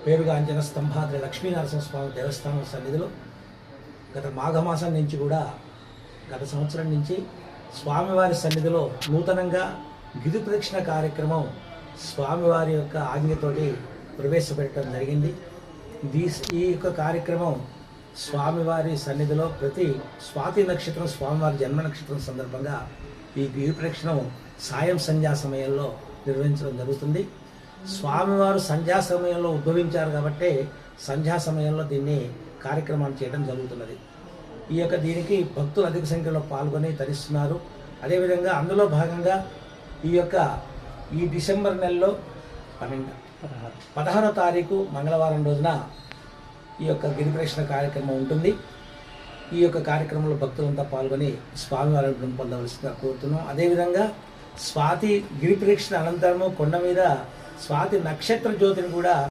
పేరుగాంచిన స్తంభాద్రి లక్ష్మీనరసింహస్వామి దేవస్థానం సన్నిధిలో గత మాఘమాసం నుంచి కూడా గత సంవత్సరం నుంచి స్వామివారి సన్నిధిలో నూతనంగా గిరి ప్రదక్షిణ కార్యక్రమం స్వామివారి యొక్క ఆజ్ఞతోటి ప్రవేశపెట్టడం జరిగింది. ఈ యొక్క కార్యక్రమం స్వామివారి సన్నిధిలో ప్రతి స్వాతి నక్షత్రం స్వామివారి జన్మ నక్షత్రం సందర్భంగా ఈ గిరి ప్రదక్షిణం సాయం సంధ్యా సమయంలో నిర్వహించడం జరుగుతుంది. స్వామివారు సంధ్యా సమయంలో ఉద్భవించారు కాబట్టి సంధ్యా సమయంలో దీన్ని కార్యక్రమాన్ని చేయడం జరుగుతున్నది. దీనికి భక్తులు అధిక సంఖ్యలో పాల్గొని తరిస్తున్నారు. అదేవిధంగా అందులో భాగంగా ఈ డిసెంబర్ నెలలో 16వ తారీఖు మంగళవారం రోజున ఈ గిరి ప్రదక్షిణ కార్యక్రమం ఉంటుంది. ఈ కార్యక్రమంలో భక్తులంతా పాల్గొని స్వామివారిని పొందవలసిందిగా కోరుతున్నాం. అదేవిధంగా స్వాతి గిరి ప్రదక్షిణ అనంతరము కొండ మీద స్వాతి నక్షత్ర జ్యోతిని కూడా